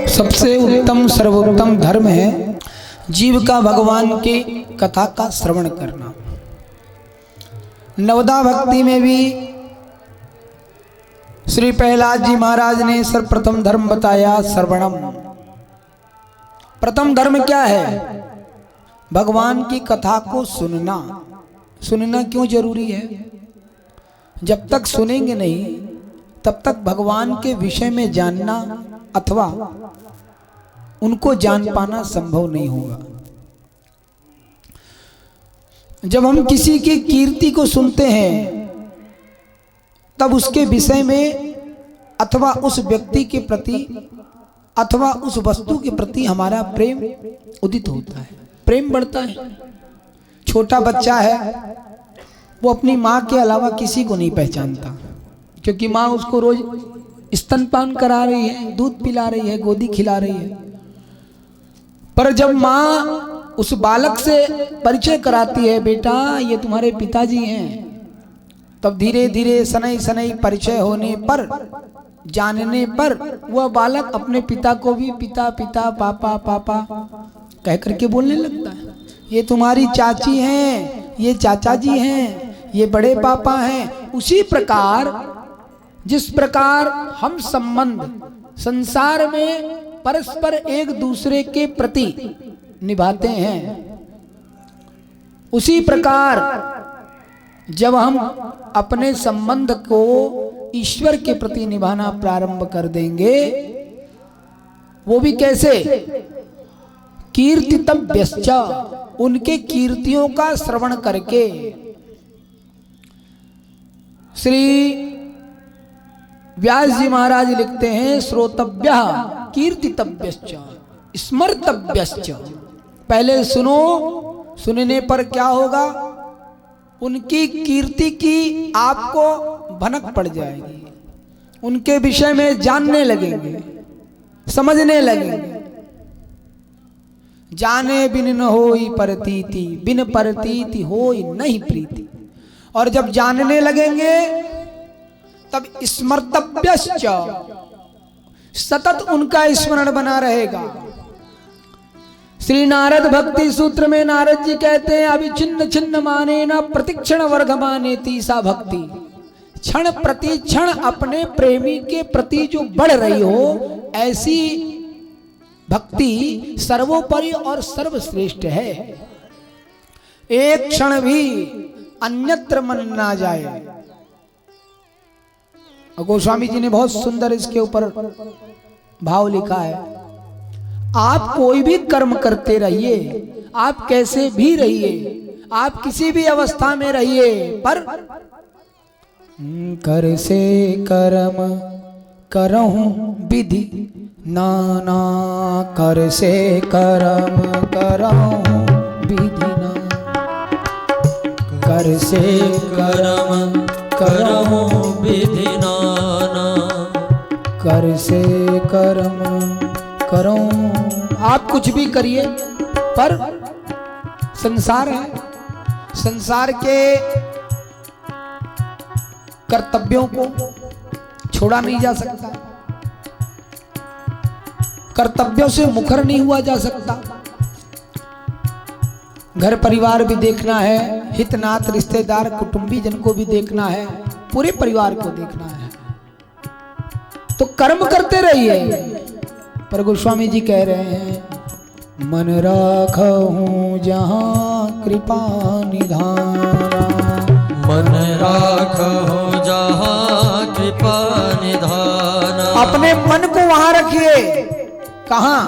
सबसे उत्तम सर्वोत्तम धर्म है जीव का भगवान के कथा का श्रवण करना। नवदा भक्ति में भी श्री प्रहलाद जी महाराज ने सर्वप्रथम धर्म बताया श्रवणम। प्रथम धर्म क्या है? भगवान की कथा को सुनना। सुनना क्यों जरूरी है? जब तक सुनेंगे नहीं तब तक भगवान के विषय में जानना अथवा उनको जान पाना संभव नहीं होगा। जब हम किसी की कीर्ति को सुनते हैं तब उसके विषय में अथवा उस व्यक्ति के प्रति अथवा उस वस्तु के प्रति हमारा प्रेम उदित होता है, प्रेम बढ़ता है। छोटा बच्चा है, वो अपनी माँ के अलावा किसी को नहीं पहचानता, क्योंकि माँ उसको रोज स्तनपान करा रही है, दूध पिला रही है, गोदी खिला रही है। पर जब माँ उस बालक से परिचय कराती है, बेटा ये तुम्हारे पिताजी हैं, तब धीरे धीरे सनई सनई परिचय होने पर, जानने पर वह बालक अपने पिता को भी पिता पिता पापा पापा कह करके बोलने लगता है। ये तुम्हारी चाची हैं, ये चाचा जी हैं, ये बड़े पापा हैं। उसी प्रकार जिस प्रकार हम संबंध संसार में परस्पर एक दूसरे के प्रति निभाते हैं, उसी प्रकार जब हम अपने संबंध को ईश्वर के प्रति निभाना प्रारंभ कर देंगे, वो भी कैसे? कीर्तितव्यश्च, उनके कीर्तियों का श्रवण करके। श्री व्यास जी महाराज लिखते हैं, श्रोतव्यः कीर्तितव्यश्च स्मर्तव्यश्च। पहले सुनो, सुनने पर क्या होगा? उनकी कीर्ति की आपको भनक पड़ जाएगी, उनके विषय में जानने लगेंगे, समझने लगेंगे। जाने बिन न होई परतीति, बिन परतीति होई नहीं प्रीति। और जब जानने लगेंगे तब स्मर्तव्यश्च, सतत उनका स्मरण बना रहेगा। श्री नारद भक्ति सूत्र में नारद जी कहते हैं, अभी छिन्न छिन्न माने न प्रतिक्षण वर्ग माने तीसा भक्ति। क्षण प्रति क्षण अपने प्रेमी के प्रति जो बढ़ रही हो, ऐसी भक्ति सर्वोपरि और सर्वश्रेष्ठ है। एक क्षण भी अन्यत्र मन ना जाए। गोस्वामी जी ने बहुत सुंदर इसके ऊपर भाव लिखा है, आप कोई भी कर्म करते रहिए, आप कैसे भी रहिए, आप किसी भी अवस्था में रहिए, पर कर से कर्म करहूं विधि नाना, कर से कर्म करहूं विधि ना, कर से कर्म करहूं विधि नाना, कर से कर्म करो। आप कुछ भी करिए, पर संसार है, संसार के कर्तव्यों को छोड़ा नहीं जा सकता, कर्तव्यों से मुखर नहीं हुआ जा सकता। घर परिवार भी देखना है, हितनात रिश्तेदार कुटुंबी जन को भी देखना है, पूरे परिवार को देखना है, तो कर्म करते रहिए। पर गोस्वामी जी कह रहे हैं, मन राखहूं जहां कृपा निधाना, मन राखहूं जहां कृपा निधाना। अपने मन को वहां रखिए। कहां?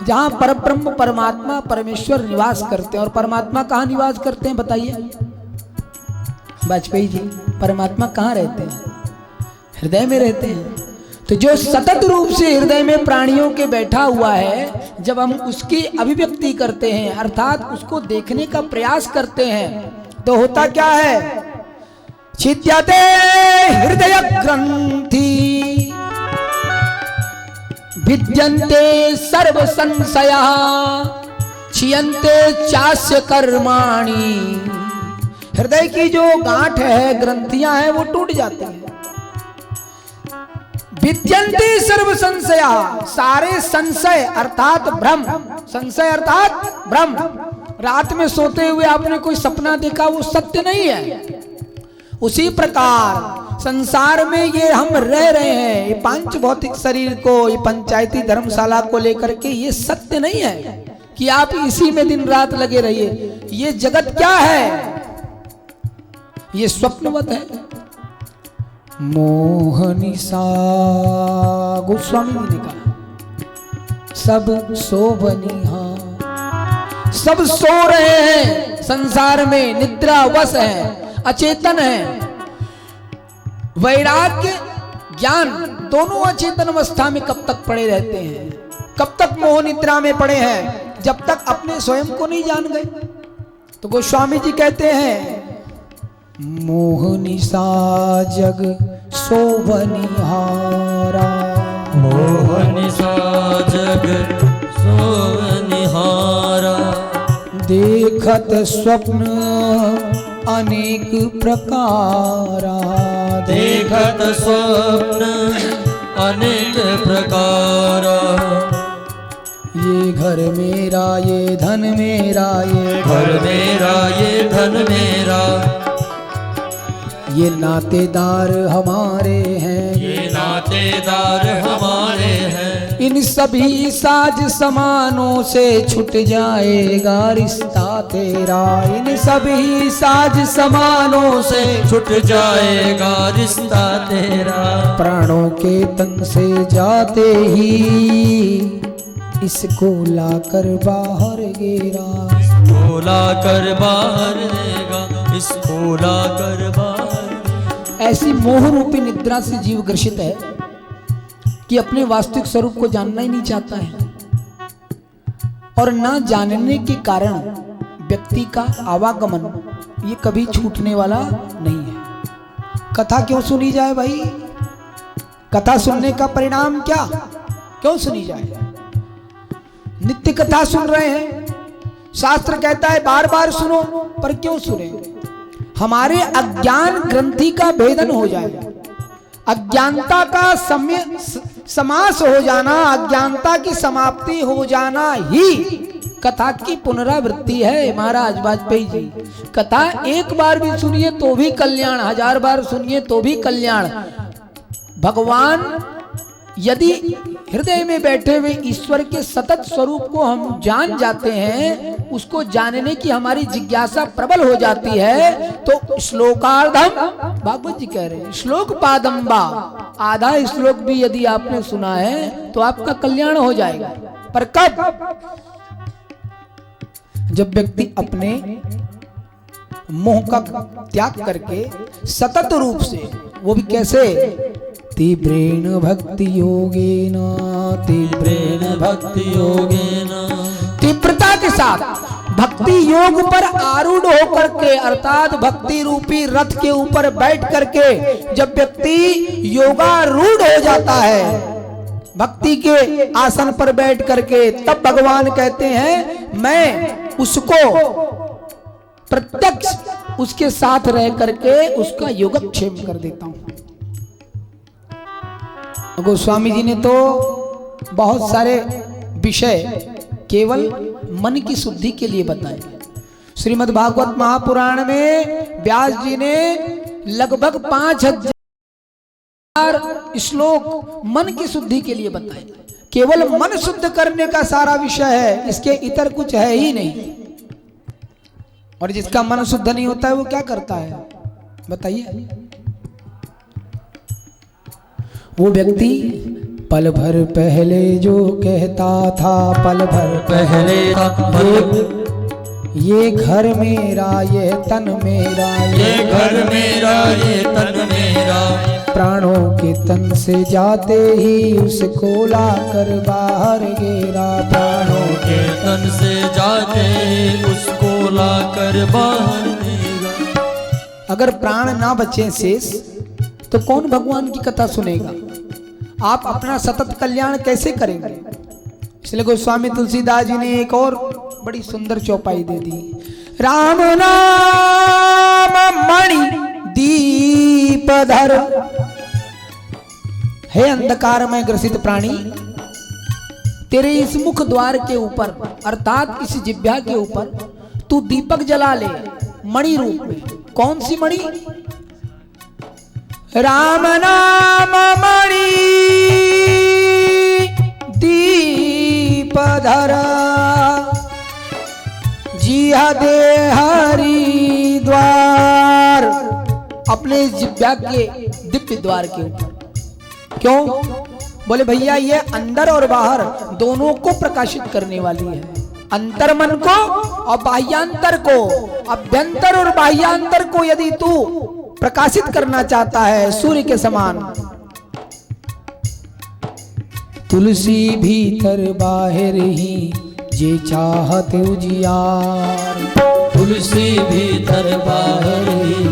जहां परब्रह्म परमात्मा परमेश्वर निवास करते हैं। और परमात्मा कहां निवास करते हैं बताइए वाजपेयी जी? परमात्मा कहां रहते हैं? हृदय में रहते हैं। तो जो सतत रूप से हृदय में प्राणियों के बैठा हुआ है, जब हम उसकी अभिव्यक्ति करते हैं अर्थात उसको देखने का प्रयास करते हैं, तो होता क्या है? छिद्यते हृदय ग्रंथि भिद्यन्ते सर्व संशया, छियन्ते चास्य कर्माणि। हृदय की जो गांठ है, ग्रंथियां हैं, वो टूट जाती हैं। विद्यन्ते सर्व संशया, सारे संशय अर्थात भ्रम, संशय अर्थात भ्रम। रात में सोते हुए आपने कोई सपना देखा, वो सत्य नहीं है। उसी प्रकार संसार में ये हम रह रहे हैं, ये पांच भौतिक शरीर को, ये पंचायती धर्मशाला को लेकर के, ये सत्य नहीं है कि आप इसी में दिन रात लगे रहिए। ये जगत क्या है? ये स्वप्नवत है। मोहनिसा गोस्वामी जी ने कहा, सब सोवनिहा, सब सो रहे हैं संसार में, निद्रावश है, अचेतन है। वैराग्य ज्ञान दोनों अचेतन अवस्था में कब तक पड़े रहते हैं? कब तक मोह निद्रा में पड़े हैं? जब तक अपने स्वयं को नहीं जान गए। तो गोस्वामी जी कहते हैं, मोहनिसा जग सोवनिहारा, मोहनिसा जग सोवनिहारा, देखत स्वप्न अनेक प्रकारा, देखत स्वप्न अनेक प्रकारा। ये घर मेरा, ये धन मेरा, ये घर मेरा, ये धन मेरा, ये नातेदार हमारे हैं, ये नातेदार हमारे हैं। इन सभी साज समानों से छूट जाएगा रिश्ता तेरा, इन सभी साज समानों से छूट जाएगा रिश्ता तेरा। प्राणों के तन से जाते ही इसको लाकर बाहर गिरा, इसको लाकर बाहर देगा, इसको लाकर बाहर। ऐसी मोह रूपी निद्रा से जीव ग्रसित है कि अपने वास्तविक स्वरूप को जानना ही नहीं चाहता है, और ना जानने के कारण व्यक्ति का आवागमन ये कभी छूटने वाला नहीं है। कथा क्यों सुनी जाए भाई? कथा सुनने का परिणाम क्या? क्यों सुनी जाए? नित्य कथा सुन रहे हैं, शास्त्र कहता है बार बार सुनो, पर क्यों सुने? हमारे अज्ञान ग्रंथि का भेदन हो जाए, अज्ञानता का समास हो जाना, अज्ञानता की समाप्ति हो जाना ही कथा की पुनरावृत्ति है। महाराज वाजपेयी जी, कथा एक बार भी सुनिए तो भी कल्याण, 1000 बार सुनिए तो भी कल्याण। भगवान यदि हृदय में बैठे हुए ईश्वर के सतत स्वरूप को हम जान जाते हैं, उसको जानने की हमारी जिज्ञासा प्रबल हो जाती है, तो श्लोकार्धम, भागवत जी कह रहे हैं, श्लोक पादम्बा, आधा श्लोक भी यदि आपने सुना है तो आपका कल्याण हो जाएगा। पर कब? जब व्यक्ति अपने मोह का त्याग करके सतत रूप से, वो भी कैसे? तीव्रेण भक्ति योगेन, तीव्रेण भक्ति योगेन, तीव्रता के साथ भक्ति योग पर आरूढ़ होकर के, अर्थात भक्ति रूपी रथ के ऊपर बैठ करके जब व्यक्ति योगारूढ़ हो जाता है, भक्ति के आसन पर बैठ करके, तब भगवान कहते हैं मैं उसको प्रत्यक्ष उसके साथ रह करके उसका योगक्षेम कर देता हूं। गोस्वामी जी ने तो बहुत सारे विषय केवल मन की शुद्धि के लिए बताए। श्रीमद् भागवत महापुराण में व्यास जी ने लगभग 5000 श्लोक मन की शुद्धि के लिए बताए। केवल मन शुद्ध करने का सारा विषय है, इसके इतर कुछ है ही नहीं। और जिसका मन शुद्ध नहीं होता है वो क्या करता है बताइए? वो व्यक्ति पल भर पहले जो कहता था, पल भर पहले ये घर मेरा, ये तन मेरा, ये घर मेरा, ये तन मेरा, प्राणों के तन से जाते ही उसको लाकर बाहर गिरा, प्राणों के तन से जाते उसको लाकर बाहर गिरा। अगर प्राण ना बचे शेष तो कौन भगवान की कथा सुनेगा? आप अपना सतत कल्याण कैसे करेंगे? इसलिए गोस्वामी तुलसीदास जी ने एक और बड़ी सुंदर चौपाई दे दी। राम नाम मणि दीप धर, हे अंधकार में ग्रसित प्राणी, तेरे इस मुख द्वार के ऊपर अर्थात इस जिह्वा के ऊपर तू दीपक जला ले मणि रूप में। कौन सी मणि? राम नाम मणि दीप धरा जिहा दे हरि द्वार। अपने जिह्वा के दिव्य द्वार के ऊपर। क्यों? बोले भैया ये अंदर और बाहर दोनों को प्रकाशित करने वाली है। अंतर मन को और बाह्यांतर को, अभ्यंतर और बाह्यांतर को यदि तू प्रकाशित करना चाहता है सूर्य के समान। तुलसी भीतर बाहर ही जे चाहत उजियार। तुलसी भीतर बाहर ही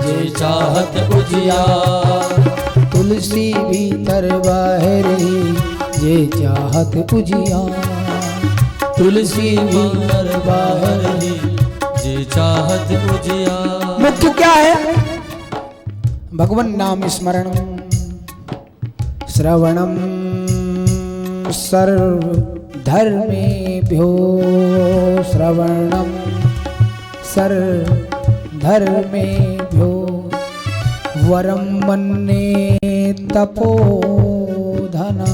जे चाहत उजियार। तुलसी भीतर बाहर ही जे चाहत उजियार। तुलसी भीतर बाहर ही जे चाहत उजियार। मुख्य क्या है? भगवन नाम स्मरण श्रवणम सर्व धर्मेभ्यो। श्रवणम सर्व धर्मेभ्यो वरम मन्ये तपोधना।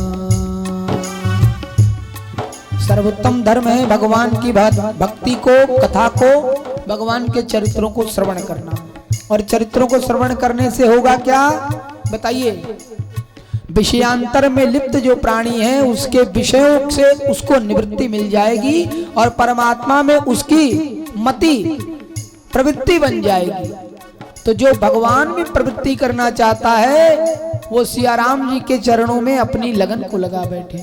सर्वोत्तम धर्म है भगवान की भक्ति को, कथा को, भगवान के चरित्रों को श्रवण करना। और चरित्रों को श्रवण करने से होगा क्या बताइए? विषयांतर में लिप्त जो प्राणी है उसके विषयों से उसको निवृत्ति मिल जाएगी और परमात्मा में उसकी मति प्रवृत्ति बन जाएगी। तो जो भगवान में प्रवृत्ति करना चाहता है वो सियाराम जी के चरणों में अपनी लगन को लगा बैठे।